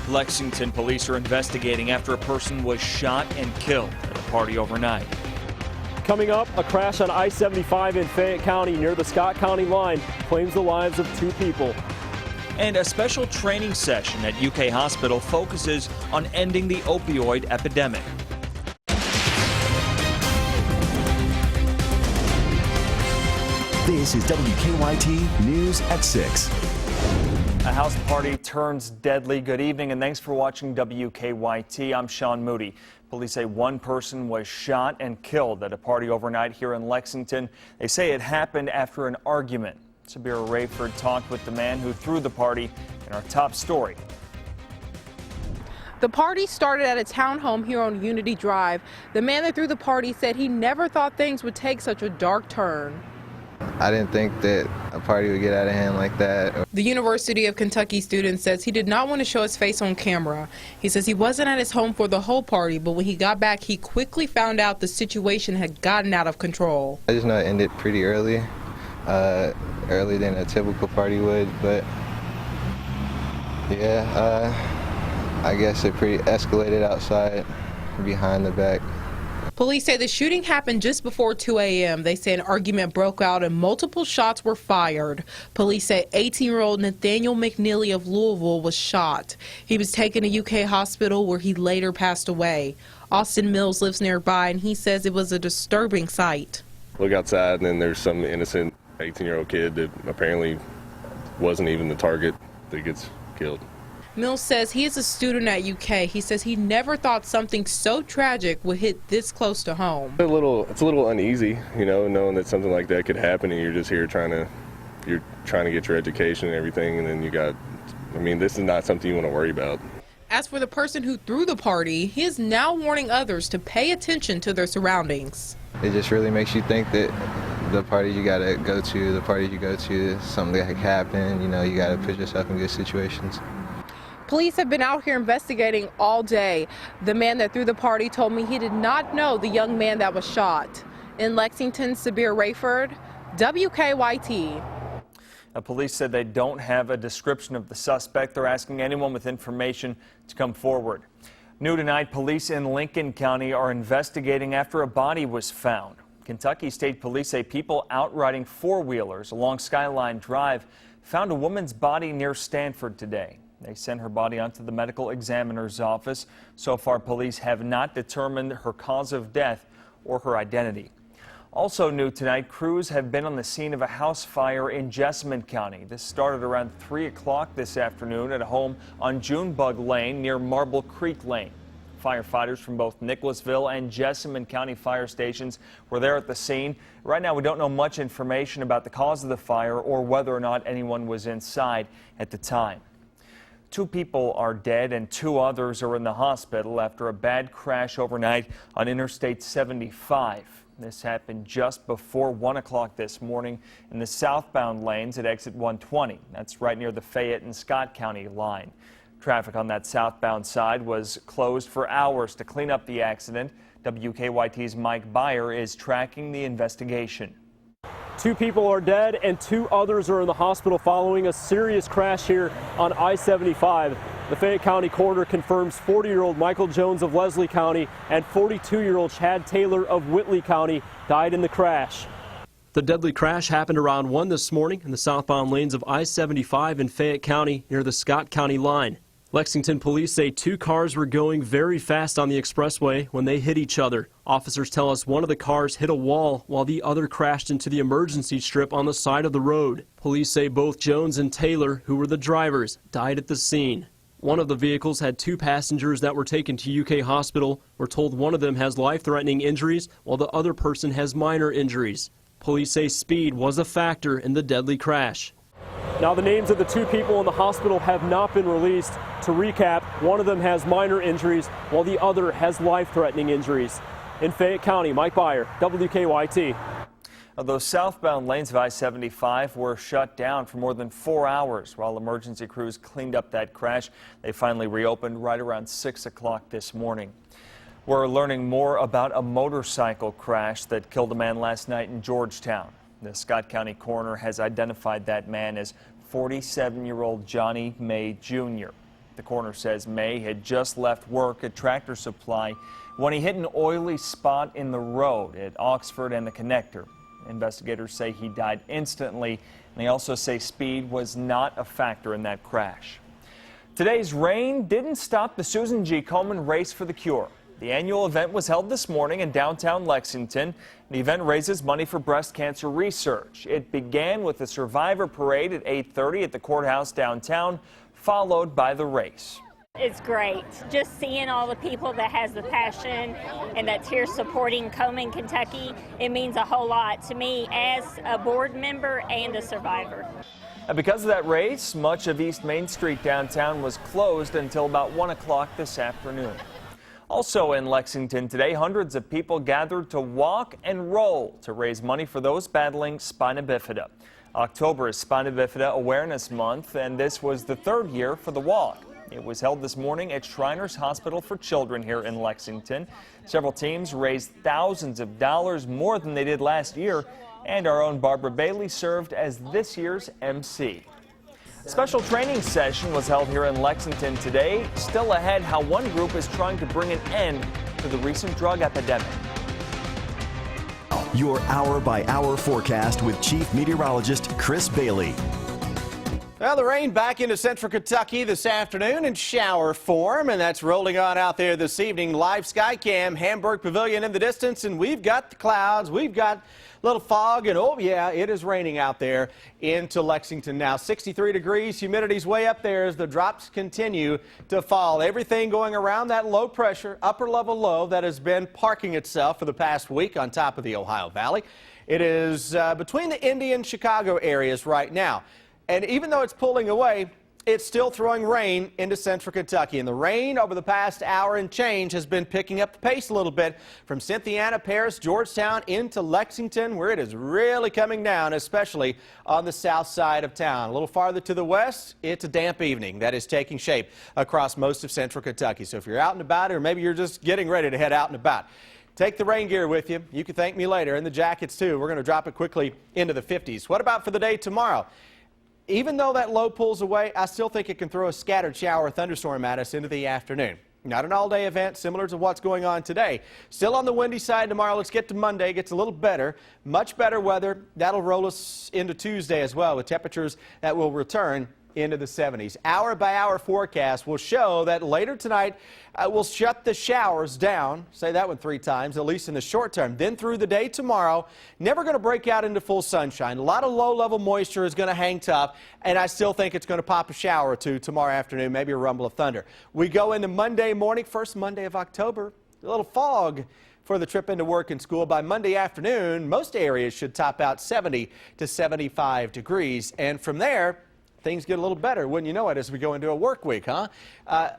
Lexington police are investigating after a person was shot and killed at a party overnight. Coming up, a crash on I-75 in Fayette County near the Scott County line claims the lives of 2 people. And a special training session at UK Hospital focuses on ending the opioid epidemic. This is WKYT News at 6. A house party turns deadly. Good evening and thanks for watching WKYT. I'm Sean Moody. Police say one person was shot and killed at a party overnight here in Lexington. They say it happened after an argument. Sabira Rayford talked with the man who threw the party in our top story. The party started at a townhome here on Unity Drive. The man that threw the party said he never thought things would take such a dark turn. I didn't think that a party would get out of hand like that. The University of Kentucky student says he did not want to show his face on camera. He says he wasn't at his home for the whole party, but when he got back, he quickly found out the situation had gotten out of control. I just know it ended pretty early, earlier than a typical party would, but yeah, I guess it pretty escalated outside, behind the back. Police say the shooting happened just before 2 a.m. They say an argument broke out and multiple shots were fired. Police say 18-year-old Nathaniel McNeely of Louisville was shot. He was taken to UK Hospital where he later passed away. Austin Mills lives nearby and he says it was a disturbing sight. Look outside and then there's some innocent 18-year-old kid that apparently wasn't even the target that gets killed. Mills says he is a student at UK. He says he never thought something so tragic would hit this close to home. It's a little uneasy, you know, knowing that something like that could happen and you're just here trying to get your education and everything, and then this is not something you want to worry about. As for the person who threw the party, he is now warning others to pay attention to their surroundings. It just really makes you think that the party you gotta go to, something that could happen, you know, you gotta put yourself in good situations. Police have been out here investigating all day. The man that threw the party told me he did not know the young man that was shot. In Lexington, Sabir Rayford, WKYT. Police said they don't have a description of the suspect. They're asking anyone with information to come forward. New tonight, police in Lincoln County are investigating after a body was found. Kentucky State Police say people out riding four-wheelers along Skyline Drive found a woman's body near Stanford today. They sent her body onto the medical examiner's office. So far, police have not determined her cause of death or her identity. Also new tonight, crews have been on the scene of a house fire in Jessamine County. This started around 3 o'clock this afternoon at a home on Junebug Lane near Marble Creek Lane. Firefighters from both Nicholasville and Jessamine County fire stations were there at the scene. Right now, we don't know much information about the cause of the fire or whether or not anyone was inside at the time. 2 people are dead and 2 others are in the hospital after a bad crash overnight on Interstate 75. This happened just before 1 o'clock this morning in the southbound lanes at exit 120. That's right near the Fayette and Scott County line. Traffic on that southbound side was closed for hours to clean up the accident. WKYT's Mike Byer is tracking the investigation. 2 people are dead and 2 others are in the hospital following a serious crash here on I-75. The Fayette County coroner confirms 40-year-old Michael Jones of Leslie County and 42-year-old Chad Taylor of Whitley County died in the crash. The deadly crash happened around 1 this morning in the southbound lanes of I-75 in Fayette County near the Scott County line. Lexington police say 2 cars were going very fast on the expressway when they hit each other. Officers tell us one of the cars hit a wall while the other crashed into the emergency strip on the side of the road. Police say both Jones and Taylor, who were the drivers, died at the scene. One of the vehicles had 2 passengers that were taken to UK Hospital. We're told one of them has life-threatening injuries while the other person has minor injuries. Police say speed was a factor in the deadly crash. Now, the names of the 2 people in the hospital have not been released. To recap, one of them has minor injuries while the other has life-threatening injuries. In Fayette County, Mike Byer, WKYT. Those southbound lanes of I-75 were shut down for more than 4 hours while emergency crews cleaned up that crash. They finally reopened right around 6 o'clock this morning. We're learning more about a motorcycle crash that killed a man last night in Georgetown. The Scott County coroner has identified that man as 47-year-old Johnny May Jr. The coroner says May had just left work at Tractor Supply when he hit an oily spot in the road at Oxford and the connector. Investigators say he died instantly, and they also say speed was not a factor in that crash. Today's rain didn't stop the Susan G. Komen Race for the Cure. The annual event was held this morning in downtown Lexington. The event raises money for breast cancer research. It began with a survivor parade at 8:30 at the courthouse downtown, followed by the race. It's great just seeing all the people that has the passion and that's here supporting Komen, Kentucky. It means a whole lot to me as a board member and a survivor. And because of that race, much of East Main Street downtown was closed until about 1 o'clock this afternoon. Also in Lexington today, hundreds of people gathered to walk and roll to raise money for those battling spina bifida. October is Spina Bifida Awareness Month, and this was the third year for the walk. It was held this morning at Shriners Hospital for Children here in Lexington. Several teams raised thousands of dollars more than they did last year, and our own Barbara Bailey served as this year's MC. A special training session was held here in Lexington today. Still ahead, how one group is trying to bring an end to the recent drug epidemic. Your hour-by-hour forecast with Chief Meteorologist Chris Bailey. Well, the rain back into central Kentucky this afternoon in shower form, and that's rolling on out there this evening. Live Skycam, Hamburg Pavilion in the distance, and we've got the clouds, we've got a little fog, and oh yeah, it is raining out there into Lexington now. 63 degrees, humidity's way up there as the drops continue to fall. Everything going around that low pressure, upper level low that has been parking itself for the past week on top of the Ohio Valley. It is between the Indy and Chicago areas right now. And even though it's pulling away, it's still throwing rain into central Kentucky. And the rain over the past hour and change has been picking up the pace a little bit from Cynthiana, Paris, Georgetown into Lexington, where it is really coming down, especially on the south side of town. A little farther to the west, it's a damp evening that is taking shape across most of central Kentucky. So if you're out and about, or maybe you're just getting ready to head out and about, take the rain gear with you. You can thank me later, and the jackets too. We're going to drop it quickly into the 50s. What about for the day tomorrow? Even though that low pulls away, I still think it can throw a scattered shower or thunderstorm at us into the afternoon. Not an all-day event similar to what's going on today. Still on the windy side tomorrow. Let's get to Monday. It gets a little better. Much better weather. That'll roll us into Tuesday as well with temperatures that will return into the 70s. Hour-by-hour forecast will show that later tonight we'll shut the showers down. Say that one 3 times, at least in the short term. Then through the day tomorrow, never going to break out into full sunshine. A lot of low-level moisture is going to hang tough, and I still think it's going to pop a shower or two tomorrow afternoon, maybe a rumble of thunder. We go into Monday morning, first Monday of October, a little fog for the trip into work and school. By Monday afternoon, most areas should top out 70 to 75 degrees, and from there, things get a little better, wouldn't you know it, as we go into a work week, huh?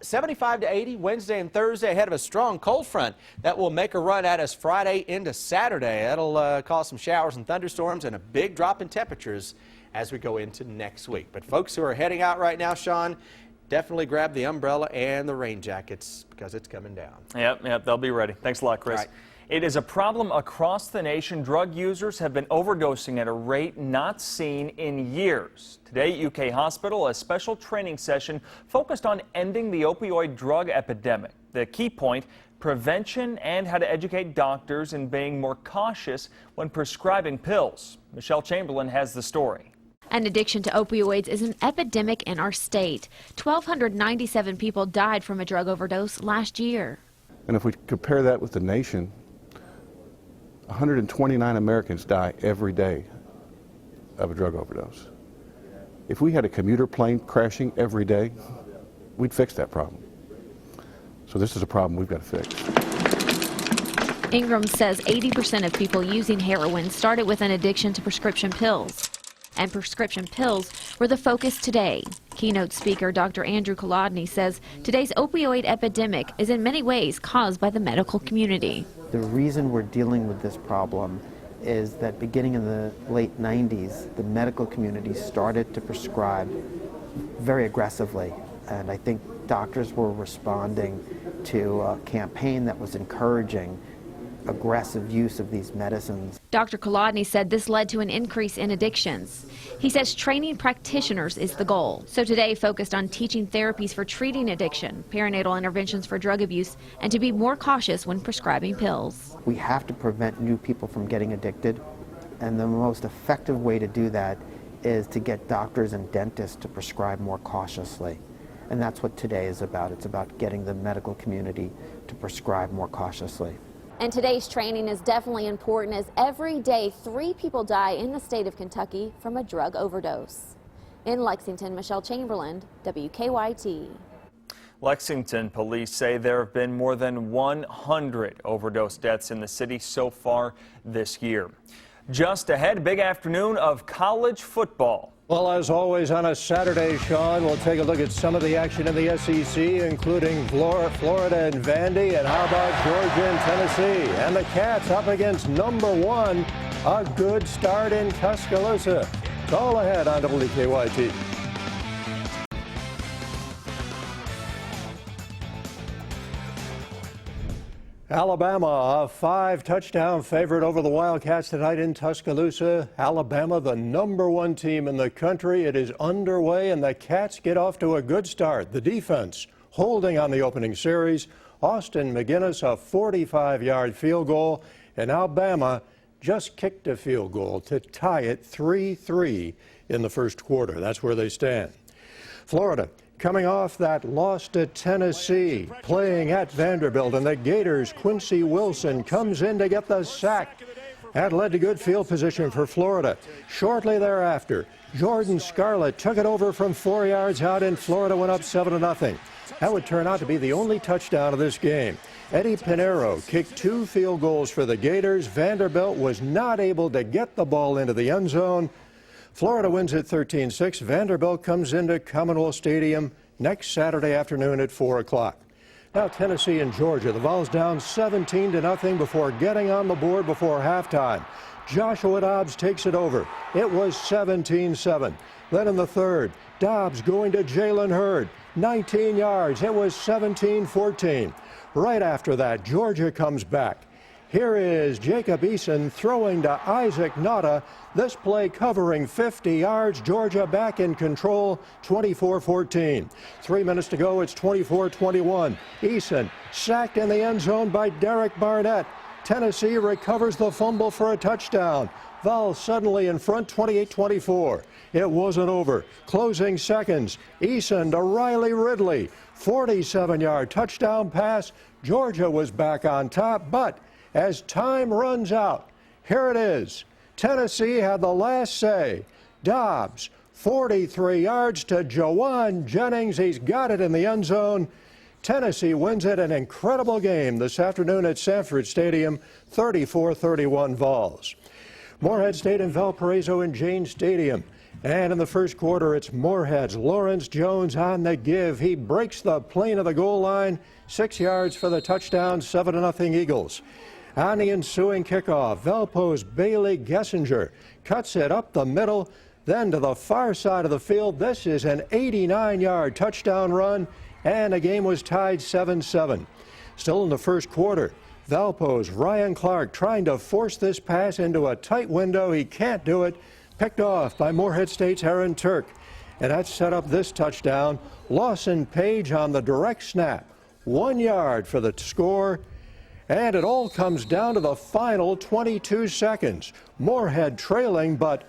75 to 80 Wednesday and Thursday ahead of a strong cold front that will make a run at us Friday into Saturday. That'll cause some showers and thunderstorms and a big drop in temperatures as we go into next week. But folks who are heading out right now, Sean, definitely grab the umbrella and the rain jackets because it's coming down. Yep, they'll be ready. Thanks a lot, Chris. Right. It is a problem across the nation. Drug users have been overdosing at a rate not seen in years. Today at UK Hospital, a special training session focused on ending the opioid drug epidemic. The key point, prevention and how to educate doctors in being more cautious when prescribing pills. Michelle Chamberlain has the story. An addiction to opioids is an epidemic in our state. 1,297 people died from a drug overdose last year. And if we compare that with the nation, 129 Americans die every day of a drug overdose. If we had a commuter plane crashing every day, we'd fix that problem. So this is a problem we've got to fix. Ingram says 80% of people using heroin started with an addiction to prescription pills. And prescription pills were the focus today. Keynote speaker Dr. Andrew Kolodny says today's opioid epidemic is in many ways caused by the medical community. The reason we're dealing with this problem is that beginning in the late 90s, the medical community started to prescribe very aggressively. And I think doctors were responding to a campaign that was encouraging aggressive use of these medicines. Dr. Kolodny said this led to an increase in addictions. He says training practitioners is the goal. So today focused on teaching therapies for treating addiction, perinatal interventions for drug abuse, and to be more cautious when prescribing pills. We have to prevent new people from getting addicted, and the most effective way to do that is to get doctors and dentists to prescribe more cautiously. And that's what today is about. It's about getting the medical community to prescribe more cautiously. And today's training is definitely important, as every day 3 people die in the state of Kentucky from a drug overdose. In Lexington, Michelle Chamberlain, WKYT. Lexington police say there have been more than 100 overdose deaths in the city so far this year. Just ahead, big afternoon of college football. Well, as always on a Saturday, Sean, we'll take a look at some of the action in the SEC, including Florida and Vandy, and how about Georgia and Tennessee? And the Cats up against #1, a good start in Tuscaloosa. It's all ahead on WKYT. Alabama, a 5-touchdown favorite over the Wildcats tonight in Tuscaloosa. Alabama, the #1 team in the country. It is underway, and the Cats get off to a good start. The defense holding on the opening series. Austin McGinnis, a 45-yard field goal, and Alabama just kicked a field goal to tie it 3-3 in the first quarter. That's where they stand. Florida coming off that loss to Tennessee, playing at Vanderbilt, and the Gators' Quincy Wilson comes in to get the sack. That led to good field position for Florida. Shortly thereafter, Jordan Scarlett took it over from 4 yards out, and Florida went up 7-0. That would turn out to be the only touchdown of this game. Eddie Pinheiro kicked 2 field goals for the Gators. Vanderbilt was not able to get the ball into the end zone. Florida wins at 13-6. Vanderbilt comes into Commonwealth Stadium next Saturday afternoon at 4 o'clock. Now Tennessee and Georgia. The Vols down 17-0 before getting on the board before halftime. Joshua Dobbs takes it over. It was 17-7. Then in the third, Dobbs going to Jalen Hurd. 19 yards. It was 17-14. Right after that, Georgia comes back. Here is Jacob Eason throwing to Isaac Nauta. This play covering 50 yards. Georgia back in control, 24-14. 3 minutes to go, it's 24-21. Eason sacked in the end zone by Derek Barnett. Tennessee recovers the fumble for a touchdown. Vols suddenly in front, 28-24. It wasn't over. Closing seconds. Eason to Riley Ridley. 47-yard touchdown pass. Georgia was back on top, but as time runs out, here it is. Tennessee had the last say. Dobbs, 43 yards to Jawan Jennings. He's got it in the end zone. Tennessee wins it. An incredible game this afternoon at Stanford Stadium, 34-31 Vols. Morehead State and Valparaiso in Jane Stadium. And in the first quarter, it's Morehead's Lawrence Jones on the give. He breaks the plane of the goal line, 6 yards for the touchdown, 7-0 Eagles. On the ensuing kickoff, Valpo's Bailey Gessinger cuts it up the middle, then to the far side of the field. This is an 89-yard touchdown run, and the game was tied 7-7. Still in the first quarter, Valpo's Ryan Clark trying to force this pass into a tight window. He can't do it. Picked off by Morehead State's Aaron Turk. And that set up this touchdown. Lawson Page on the direct snap. 1 yard for the score. And it all comes down to the final 22 seconds. Morehead trailing, but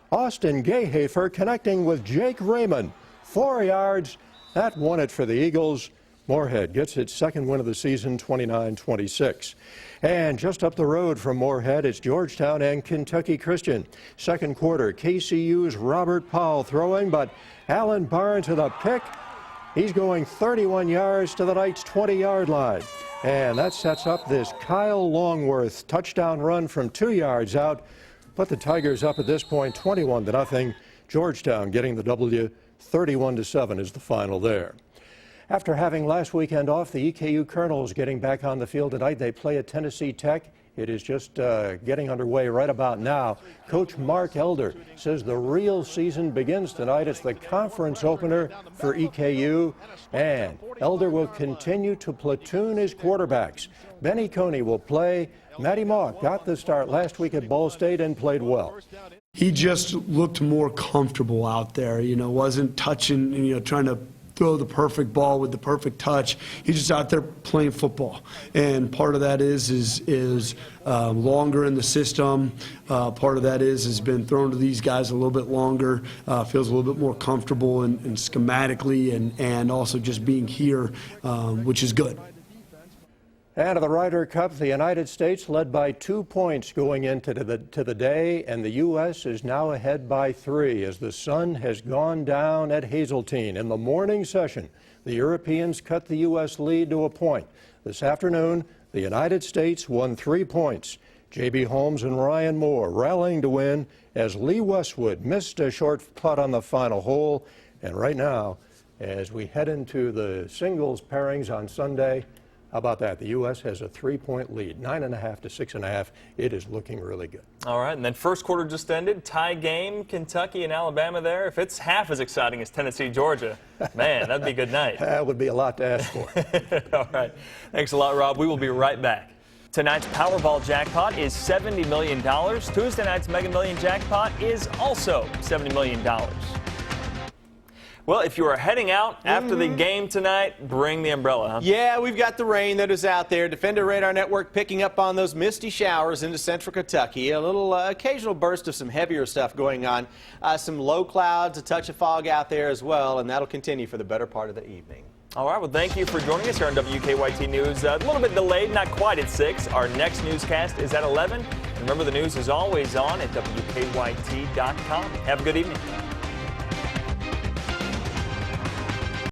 Austin Gayhafer connecting with Jake Raymond. 4 yards. That won it for the Eagles. Morehead gets its second win of the season, 29-26. And just up the road from Morehead, it's Georgetown and Kentucky Christian. Second quarter, KCU's Robert Powell throwing, but Alan Barnes with a pick. He's going 31 yards to the Knights' 20-yard line. And that sets up this Kyle Longworth touchdown run from 2 yards out. But the Tigers up at this point, 21-0. Georgetown getting the W, 31-7 is the final there. After having last weekend off, the EKU Colonels getting back on the field tonight. They play at Tennessee Tech It is just getting underway right about now. Coach Mark Elder says the real season begins tonight. It's the conference opener for EKU, and Elder will continue to platoon his quarterbacks. Benny Coney will play. Matty Mock got the start last week at Ball State and played well. He just looked more comfortable out there, wasn't touching, trying to throw the perfect ball with the perfect touch. He's just out there playing football, and part of that is longer in the system. Part of that has been thrown to these guys a little bit longer. Feels a little bit more comfortable and schematically, and also just being here, which is good. And of the Ryder Cup, the United States led by 2 points going into the day, and the U.S. is now ahead by 3 as the sun has gone down at Hazeltine. In the morning session, the Europeans cut the U.S. lead to a point. This afternoon, the United States won 3 points. J.B. Holmes and Ryan Moore rallying to win as Lee Westwood missed a short putt on the final hole. And right now, as we head into the singles pairings on Sunday, how about that? The U.S. has a 3-point lead, 9.5 to 6.5. It is looking really good. All right, and then first quarter just ended. Tie game, Kentucky and Alabama there. If it's half as exciting as Tennessee, Georgia, man, that'd be a good night. That would be a lot to ask for. All right. Thanks a lot, Rob. We will be right back. Tonight's Powerball jackpot is $70 million. Tuesday night's Mega Million jackpot is also $70 million. Well, if you are heading out after the game tonight, bring the umbrella, huh? Yeah, we've got the rain that is out there. Defender Radar Network picking up on those misty showers into central Kentucky. A little occasional burst of some heavier stuff going on. Some low clouds, a touch of fog out there as well, and that'll continue for the better part of the evening. All right, well, thank you for joining us here on WKYT News. A little bit delayed, not quite at 6. Our next newscast is at 11. And remember, the news is always on at WKYT.com. Have a good evening.